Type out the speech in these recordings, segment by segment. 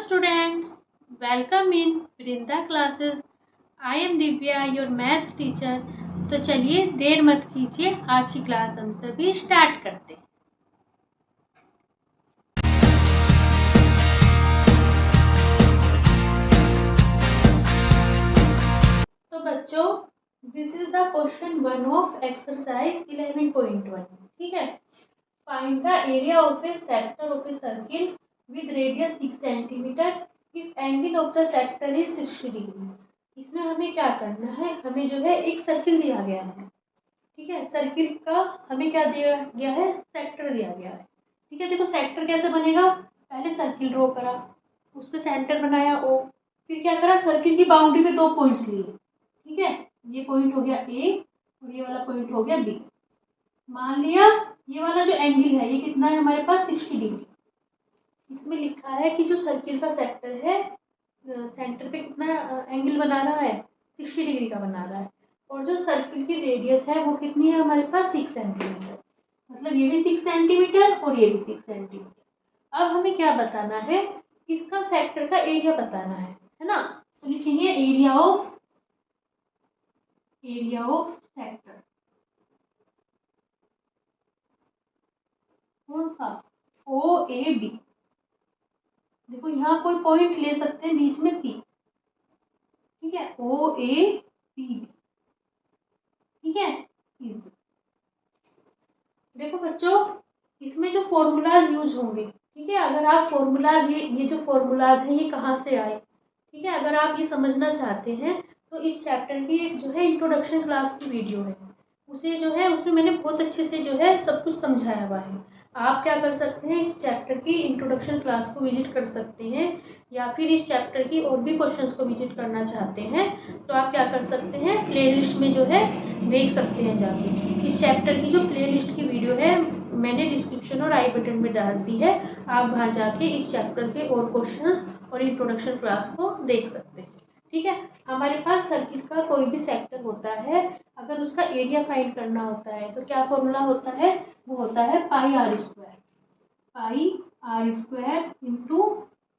students, welcome in Vrinda classes. I am Divya, your maths teacher. तो चलिए देर मत कीजिए, आज की क्लास हम सभी स्टार्ट करते हैं। तो बच्चों, this is the question 1 of exercise 11.1। ठीक है, find the area of A sector of a circle with radius 6 cm if angle of the sector is 60 degree. इसमें हमें क्या करना है, हमें जो है एक सर्किल दिया गया है। ठीक है, सर्किल का हमें क्या दिया गया है, सेक्टर दिया गया है। ठीक है, देखो सेक्टर कैसे बनेगा, पहले सर्किल ड्रॉ करा, उस पर सेंटर बनाया ओ, फिर क्या करा, सर्किल की बाउंड्री पे दो पॉइंट्स लिए। ठीक है, ये पॉइंट हो गया ए और ये वाला पॉइंट हो गया बी। मान लिया ये वाला जो एंगल है ये कितना है हमारे पास 60 डिग्री। इसमें लिखा है कि जो सर्किल का सेक्टर है सेंटर पे कितना एंगल बना रहा है, 60 डिग्री का बना रहा है, और जो सर्किल की रेडियस है वो कितनी है हमारे पास 6 सेंटीमीटर। मतलब ये भी 6 सेंटीमीटर और ये भी 6 सेंटीमीटर। अब हमें क्या बताना है, इसका सेक्टर का एरिया बताना है ना। तो लिखेंगे एरिया ऑफ सेक्टर। कौन सा, ओ ए बी। देखो यहाँ कोई पॉइंट ले सकते हैं बीच में पी। ठीक है, ओ ए पी बी। ठीक है, देखो बच्चों इसमें जो फॉर्मूलाज यूज होंगे, ठीक है, अगर आप फॉर्मूलाज ये जो फॉर्मूलाज है ये कहाँ से आए, ठीक है, अगर आप ये समझना चाहते हैं तो इस चैप्टर की एक जो है इंट्रोडक्शन क्लास की वीडियो है, उसे जो है उसमें मैंने बहुत अच्छे से जो है सब कुछ समझाया हुआ है। आप क्या कर सकते हैं, इस चैप्टर की इंट्रोडक्शन क्लास को विजिट कर सकते हैं, या फिर इस चैप्टर की और भी क्वेश्चंस को विजिट करना चाहते हैं तो आप क्या कर सकते हैं, प्लेलिस्ट में जो है देख सकते हैं जाके। इस चैप्टर की जो प्लेलिस्ट की वीडियो है मैंने डिस्क्रिप्शन और आई बटन में डाल दी है, आप वहाँ जाके इस चैप्टर के और क्वेश्चंस और इंट्रोडक्शन क्लास को देख सकते हैं। ठीक है, हमारे पास सर्किट का कोई भी सेक्टर होता है, अगर उसका एरिया फाइंड करना होता है तो क्या फॉर्मूला होता है, वो होता है pi r square into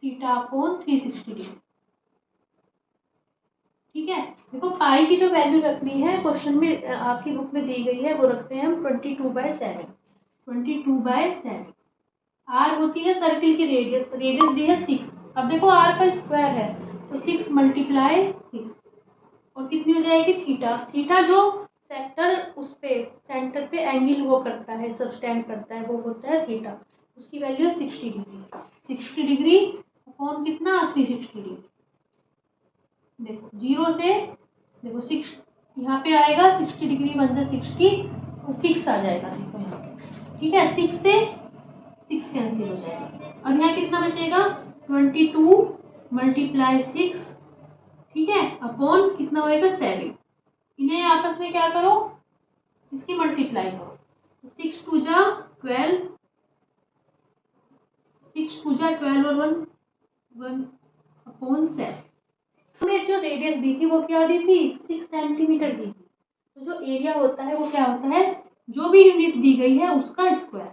theta upon 360 degree. ठीक है, देखो पाई की जो वैल्यू रखनी है क्वेश्चन में आपकी बुक में दी गई है, वो रखते हैं हम 22/7। 22/7 आर होती है सर्किल की रेडियस दी है 6। अब देखो आर का स्क्वायर है तो 6 × 6 और कितनी हो जाएगी थीटा जो सेक्टर उस पे सेंटर पे एंगल वो करता है, सबस्टेंड करता है, वो होता है थीटा। उसकी वैल्यू है 60 डिग्री। 60 डिग्री अपॉन कितना 360 डिग्री। देखो 0 से देखो 6 यहाँ पे आएगा, 60 डिग्री बन जाए 60 और 6 आ जाएगा। देखो यहाँ पे, ठीक है, 6 से 6 कैंसिल हो जाएगा। अब यहाँ कितना बचेगा 22 × 6, ठीक है, अपॉन कितना होएगा 7। इन्हें आपस में क्या करो, इसकी मल्टीप्लाई करो। 6 × 2 = 12, 6 × 2 = 12 और 1 अपॉन 7। हमें जो रेडियस दी थी वो क्या दी थी, 6 सेंटीमीटर दी थी। तो जो एरिया होता है वो क्या होता है, जो भी यूनिट दी गई है उसका स्क्वायर।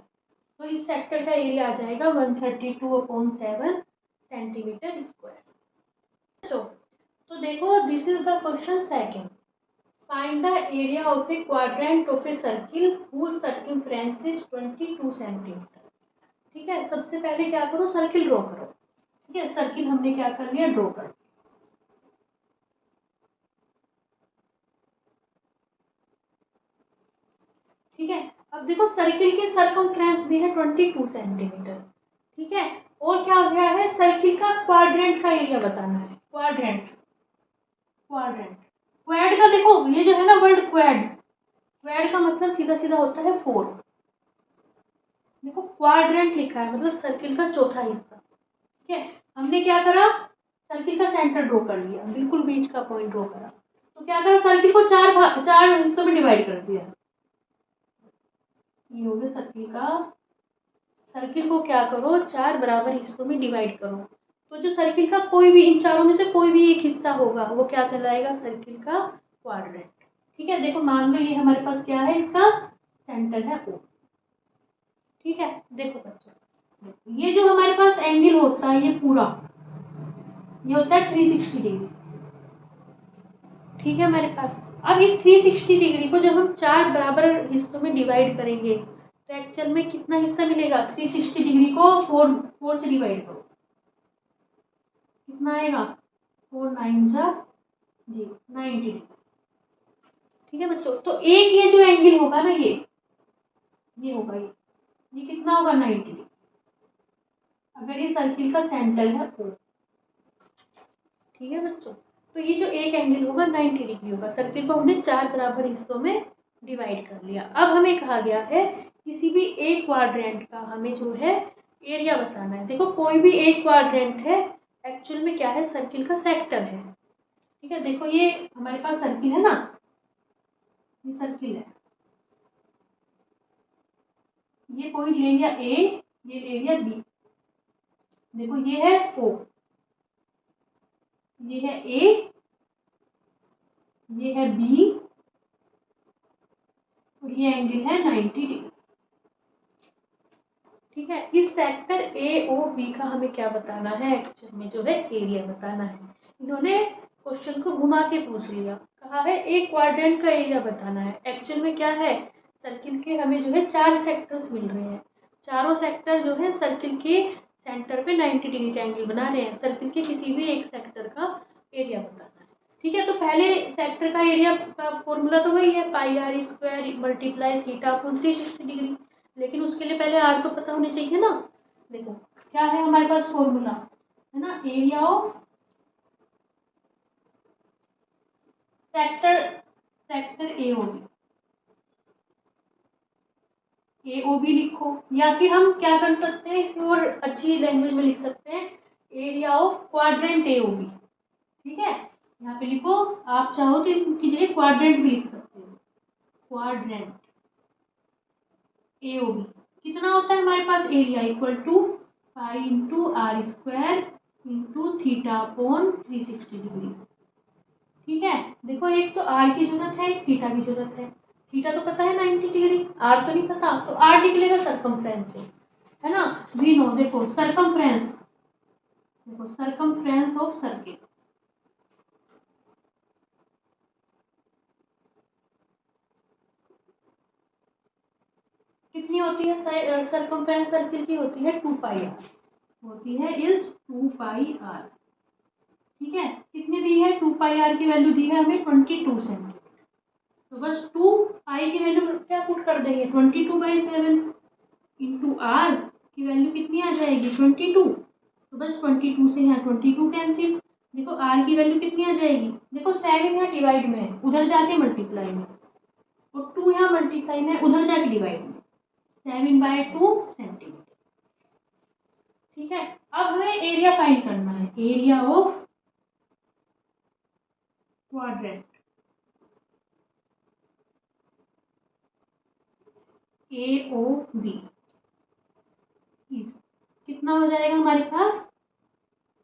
तो इस सेक्टर का एरिया आ जाएगा 132/7 सेंटीमीटर स्क्वायर। तो देखो this is the question second. Find the area of A quadrant of a circle whose circumference is 22 centimetre. ठीक है, सबसे पहले क्या करो, सर्किल ड्रॉ करो। ठीक है, सर्किल हमने क्या कर लिया, ड्रॉ कर। ठीक है, अब देखो सर्किल की सर्कमफ्रेंस दी है 22 सेंटीमीटर। ठीक है, और क्या हो गया है, सर्किल का क्वाड्रेंट का एरिया बताना है। क्वाड्रेंट क्वाड का देखो ये जो है ना वर्ड क्वाड का मतलब सीधा सीधा होता है 4। देखो क्वाड्रेंट लिखा है मतलब सर्किल का चौथा हिस्सा। ठीक है, हमने क्या करा, सर्किल का सेंटर ड्रॉ कर लिया, बिल्कुल बीच का पॉइंट ड्रॉ करा। तो क्या करा, सर्किल को चार हिस्सों में डिवाइड कर दिया। ये हो गया सर्किल का, सर्किल को क्या करो 4 बराबर हिस्सों में डिवाइड करो। तो जो सर्किल का कोई भी इन चारों में से कोई भी एक हिस्सा होगा वो क्या कहलाएगा, सर्किल का क्वाड्रेंट। ठीक है, देखो मान लो ये हमारे पास क्या है, इसका सेंटर है O। ठीक है, देखो बच्चों ये जो हमारे पास एंगल होता है ये पूरा, ये होता है 360 डिग्री। ठीक है हमारे पास। अब इस 360 डिग्री को जब हम 4 बराबर हिस्सों में डिवाइड करेंगे तो एक्चुअल में कितना हिस्सा मिलेगा? 360 डिग्री को 4 से डिवाइड करो, कितना आएगा? 4 9 जा जी 90 डिग्री। ठीक है बच्चों, तो एक ये जो एंगल होगा ना, ये होगा, ये कितना होगा? 90 डिग्री, अगर ये सर्किल का सेंटर है तो। ठीक है बच्चों, तो ये जो एक एंगल होगा 90 डिग्री होगा। सर्किल को हमने 4 बराबर हिस्सों में डिवाइड कर लिया। अब हमें कहा गया है किसी भी एक क्वाड्रेंट का हमें जो है एरिया बताना है। देखो कोई भी एक क्वाड्रेंट है एक्चुअल में क्या है? सर्किल का सेक्टर है। ठीक है, देखो ये हमारे पास सर्किल है ना, ये सर्किल है, ये पॉइंट ले लिया ए, ये ले लिया बी। देखो ये है ओ, ये है ए, ये है बी, और ये एंगल है 90 डिग्री। ठीक है, इस सेक्टर ए ओ बी का हमें क्या बताना है? एक्चुअल में जो है एरिया बताना है। इन्होंने क्वेश्चन को घुमा के पूछ लिया, कहा है एक क्वाड्रेंट का एरिया बताना है। एक्चुअल में क्या है? सर्किल के हमें जो है 4 सेक्टर्स मिल रहे हैं। चारों सेक्टर जो है सर्किल के सेंटर पे 90 डिग्री का एंगल बना रहे हैं। सर्किल के किसी भी एक सेक्टर का एरिया बताना है। ठीक है, तो पहले सेक्टर का एरिया का फॉर्मूला तो वही है, pi r square multiply theta upon 360 degree. लेकिन उसके लिए पहले आर तो पता होनी चाहिए ना। देखो क्या है हमारे पास फॉर्मूला, है ना, area of sector A O B लिखो, या फिर हम क्या कर सकते हैं, इसे और अच्छी लैंग्वेज में लिख सकते हैं, area of quadrant A O B. ठीक है, यहाँ पे लिखो, आप चाहो तो इसकी जगह क्वाड्रेंट भी लिख सकते हो, क्वाड्रेंट ए ओ बी। कितना होता है हमारे पास area? Equal to pi into r square into theta upon 360 degree. ठीक है, देखो एक तो आर की जरूरत है, एक थीटा की जरूरत है। थीटा तो पता है 90 डिग्री, आर तो नहीं पता, तो आर निकलेगा सरकमफ्रेंस से, है ना। वी नो, देखो सरकमफ्रेंस, देखो सरकमफ्रेंस ऑफ सर्किल, कितनी होती है? सरकमफ्रेंस सर्किल की होती है 2 पाई आर, होती है इज 2 पाई आर। ठीक है, कितनी दी है? 2 पाई आर की वैल्यू दी है हमें 22 सेंटीमीटर। तो बस 2 पाई की वैल्यू क्या पुट कर देंगे? 22/7 इंटू आर की वैल्यू कितनी आ जाएगी? 22। तो बस 22 से यहाँ 22 कैंसिल। देखो आर की वैल्यू कितनी आ जाएगी? देखो 7 यहाँ डिवाइड में है, उधर जाके मल्टीप्लाई में, और 2 यहाँ मल्टीप्लाई में, उधर जाके डिवाइड में, 7/2 सेंटीमीटर। ठीक है, अब हमें एरिया फाइंड करना है, area of quadrant A O B कितना हो जाएगा हमारे पास?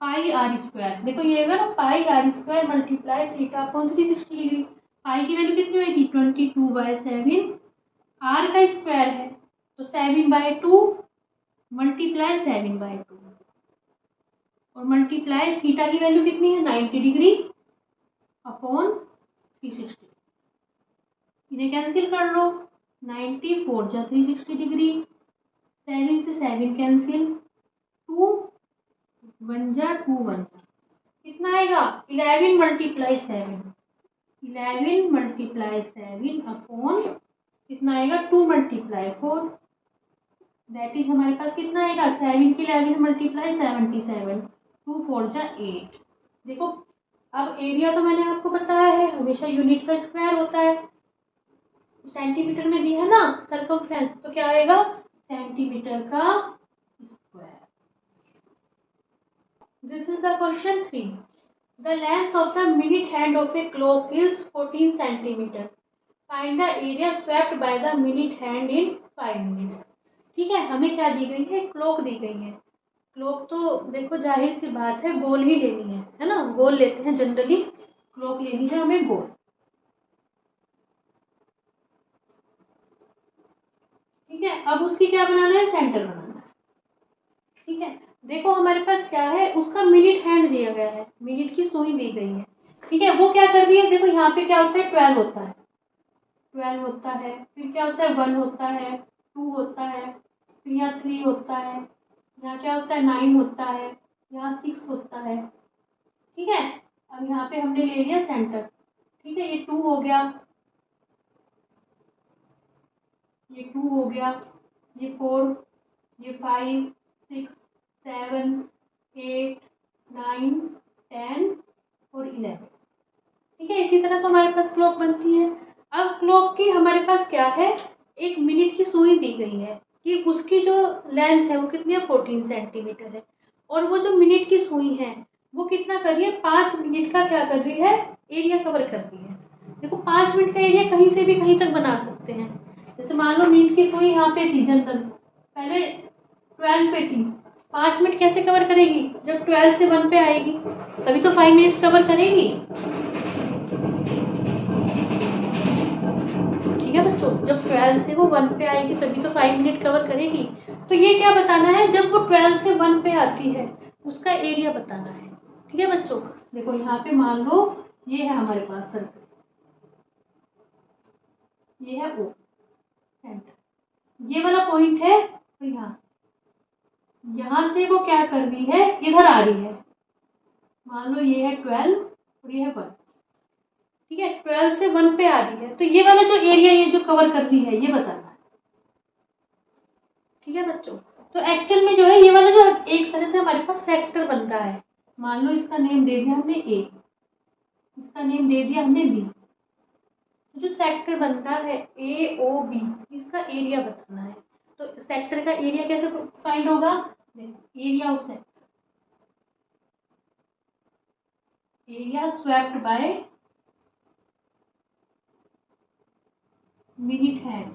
पाई आर स्क्वायर। देखो ये होगा ना, pi r square multiply theta upon 360 degree. Pi की वैल्यू कितनी होगी? 22/7। आर का स्क्वायर है तो 7/2 मल्टीप्लाई 7/2, और मल्टीप्लाई थीटा की वैल्यू कितनी है? 90 डिग्री अपॉन 360। इन्हें कैंसिल कर लो, 90 4 जा 360 डिग्री, 7 से 7 कैंसिल, 2 1 जा 2 1 जा, कितना आएगा? 11 मल्टीप्लाई 7, 11 मल्टीप्लाई 7 अपॉन कितना आएगा? 2 मल्टीप्लाई 4, दैट इज हमारे पास कितना आएगा? 7 की 11 मल्टीप्लाई 77, 2 4 जा 8। देखो अब एरिया तो मैंने आपको बताया है हमेशा यूनिट का स्क्वायर होता है, सेंटीमीटर में दी है ना सरकमफ्रेंस, तो क्या आएगा? सेंटीमीटर का square. This is the question 3। The length of the minute hand of a clock is 14 centimeter. Find the area swept by the minute hand in 5 minutes. ठीक है, हमें क्या दी गई है? क्लॉक दी गई है। क्लॉक तो देखो जाहिर सी बात है गोल ही लेनी है ना, गोल लेते हैं जनरली, क्लॉक लेनी है हमें गोल। ठीक है, अब उसकी क्या बनाना है? सेंटर बनाना है। ठीक है, देखो हमारे पास क्या है, उसका मिनट हैंड दिया गया है, मिनट की सुई दी गई है, ठीक है। वो क्या कर रही है, देखो यहाँ पे क्या होता है, 12 होता है, 12 होता है, फिर क्या होता है, 1 होता है, 2 होता है, फिर यहाँ 3 होता है, यहाँ क्या होता है, 9 होता है, यहाँ 6 होता है, ठीक है। अब यहाँ पे हमने ले लिया सेंटर, ठीक है। ये 2 हो गया, ये 2 हो गया, ये 4, ये 5, 6, 7, 8, 9, 10 और 11, ठीक है। इसी तरह तो हमारे पास क्लॉक बनती है। अब क्लॉक की हमारे पास क्या है, एक मिनट की सुई दी गई है कि उसकी जो लेंथ है वो कितनी है, 14 सेंटीमीटर है, और वो जो मिनट की सुई है वो कितना कर रही है, 5 मिनट का क्या कर रही है, एरिया कवर कर रही है। देखो 5 मिनट का एरिया कहीं से भी कहीं तक बना सकते हैं। जैसे मान लो मिनट की सुई यहाँ पे थी, जनरल पहले 12 पे थी, 5 मिनट कैसे कवर करेगी, जब 12 से 1 पे आएगी तभी तो 5 मिनट्स कवर करेगी, ठीक है बच्चों। जब 12 से वो 1 पे आएगी तभी तो 5 मिनट कवर करेगी। तो ये क्या बताना है, जब वो 12 से 1 पे आती है उसका एरिया बताना है, ठीक है बच्चों। देखो यहाँ पे मान लो ये है हमारे पास सर्कल, ये है ओ सेंटर, ये वाला पॉइंट है, तो यहाँ से वो क्या कर रही है, इधर आ रही है। मान लो ये है 12 और ये है 1, ठीक है। 12 से 1 पे आ रही है, तो ये वाला जो एरिया ये जो कवर कर रही है ये बताना है, ठीक है बच्चों। तो एक्चुअल में जो है ये वाला जो एक तरह से हमारे पास सेक्टर बन रहा है, मान लो इसका नेम दे दिया हमने ए, इसका नेम दे दिया हमने बी, जो सेक्टर बन रहा है ए ओ बी, इसका एरिया बताना है। तो सेक्टर का एरिया कैसे फाइंड होगा, area of sector, area swept by minute hand,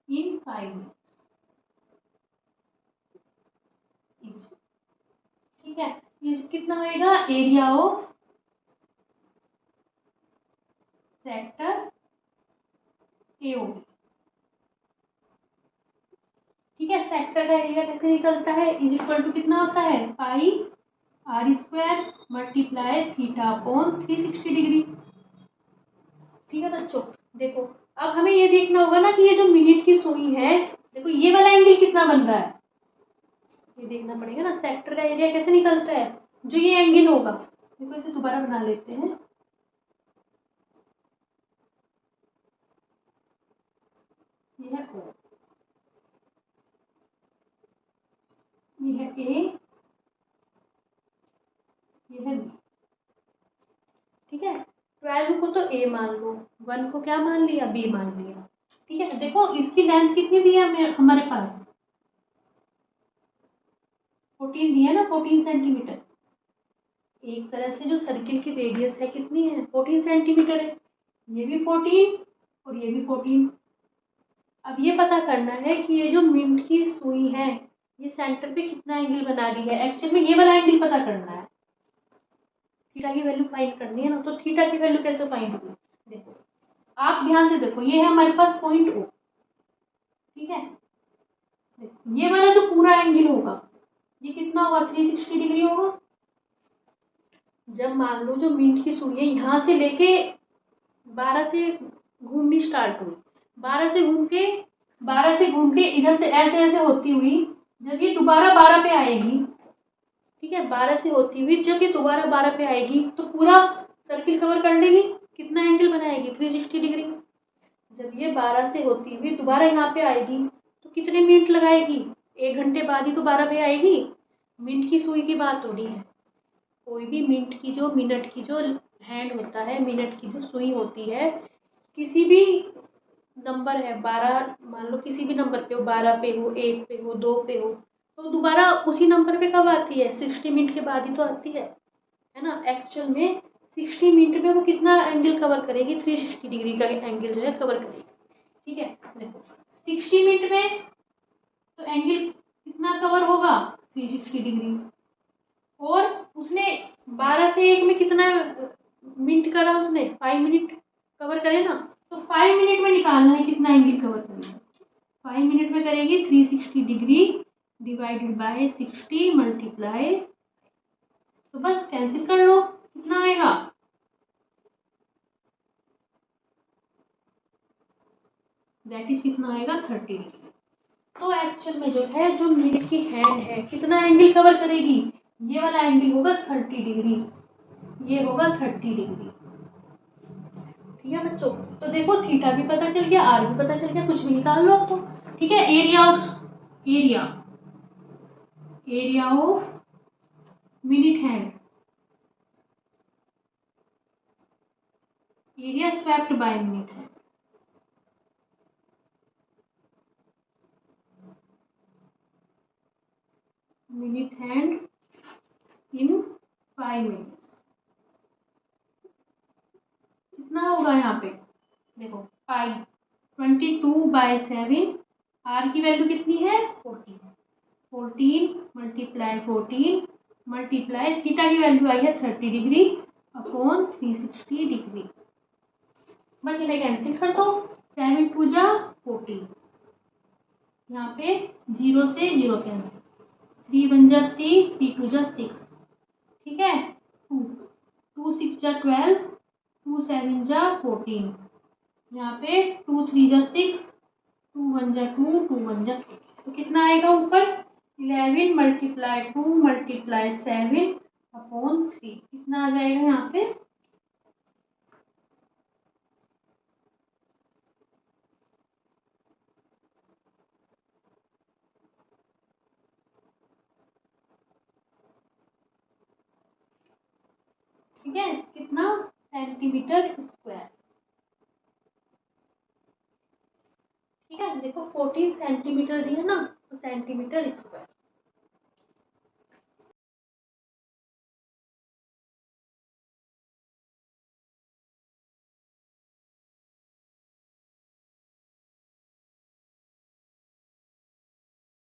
in 5 minutes, ठीक है। इस कितना होएगा, एरिया ऑफ सेक्टर एओ, ठीक है। सेक्टर का एरिया कैसे निकलता है, इज इक्वल टू कितना होता है, pi r square multiply theta upon 360 degree, ठीक है बच्चों। देखो अब हमें ये देखना होगा ना कि ये जो मिनट की सुई है, देखो ये वाला एंगल कितना बन रहा है, ये देखना पड़ेगा ना। सेक्टर का एरिया कैसे निकलता है, जो ये एंगल होगा, देखो इसे दोबारा बना लेते हैं, ये है ओ, ये है ए, ये है बी, ठीक है। 12 को तो ए मान लो, 1 को क्या मान लिया, बी मान लिया, ठीक है। देखो इसकी लेंथ कितनी दी है हमारे पास, 14 दी है ना, 14 सेंटीमीटर। एक तरह से जो सर्किल की रेडियस है कितनी है, 14 सेंटीमीटर है, ये भी 14 और ये भी 14। अब ये पता करना है कि ये जो मिनट की सुई है ये सेंटर पे कितना एंगल बना रही है, एक्चुअल में ये वाला एंगल पता करना है, थीटा की वैल्यू फाइंड करनी है ना। तो थीटा की वैल्यू कैसे फाइंड होगी, देखो आप ध्यान से देखो, ये है हमारे पास पॉइंट ओ, ठीक है। ये वाला जो पूरा एंगल होगा ये कितना होगा, 360 डिग्री होगा। जब मान लो जो मिनट की सुई है यहाँ से लेके 12 से घूमनी स्टार्ट हुई, 12 से घूम के इधर से ऐसे ऐसे होती हुई जब ये दोबारा 12 पे आएगी, ठीक है, 12 से होती हुई जब ये दोबारा 12 पे आएगी तो पूरा सर्किल कवर कर लेगी, कितना एंगल बनाएगी, 360 डिग्री। जब ये 12 से होती हुई दोबारा यहाँ पे आएगी तो कितने मिनट लगाएगी, 1 घंटे बाद ही तो 12 पे आएगी। मिनट की सुई की बात हो रही है, कोई भी मिनट की जो हैंड होता है, मिनट की जो सुई होती है, किसी भी नंबर है 12, मान लो किसी भी नंबर पे हो, 12 पे हो, 1 पे हो, 2 पे हो, तो दोबारा उसी नंबर पे कब आती है, 60 मिनट के बाद ही तो आती है ना। एक्चुअल में 60 मिनट में वो कितना एंगल कवर करेगी, 360 डिग्री का एंगल जो है कवर करेगी, ठीक है। देखो 60 मिनट में तो एंगल कितना कवर होगा, 360 डिग्री, और उसने 12 से 1 में कितना मिनट करा, उसने 5 मिनट कवर करे ना। तो 5 मिनट में निकालना है कितना एंगल कवर करेगी, 5 मिनट में करेगी 360 डिग्री डिवाइडेड बाय 60 मल्टीप्लाई, तो बस कैंसिल कर लो, कितना आएगा, दैट इज कितना आएगा 30 डिग्री। तो एक्चुअल में जो है, जो मिनट की हैंड है कितना एंगल कवर करेगी, ये वाला एंगल होगा 30 डिग्री, ये होगा 30 डिग्री। ठीक है बच्चों, तो देखो थीटा भी पता चल गया, आर भी पता चल गया, कुछ भी निकाल लो तो। ठीक है, area of minute hand, area swept by minute hand, minute hand in 5 minutes, कितना होगा यहाँ पे, देखो 22/7, आर की वैल्यू कितनी है 14 मल्टीप्लाई 14 मल्टीप्लाई थीटा की वैल्यू आई है 30 डिग्री अपॉन 360 डिग्री, बस इन्हें कैंसिल कर दो, 7 2 जा 14, यहाँ पे 0 से 0 कैंसिल, 3 1 जा 3, 3 2 जा 6, ठीक है, 2 6 जा 12, 2 7 जा 14, यहाँ पे 2 3 जा 6, 2 1 जा 2, 2 1 जा 3, तो कितना आएगा ऊपर 11 मल्टीप्लाई 2 मल्टीप्लाई 7 अपॉन 3, कितना आ जाएगा यहाँ पे, ठीक है, कितना सेंटीमीटर स्क्वायर। ठीक है, देखो 14 सेंटीमीटर दिया ना, तो सेंटीमीटर स्क्वायर।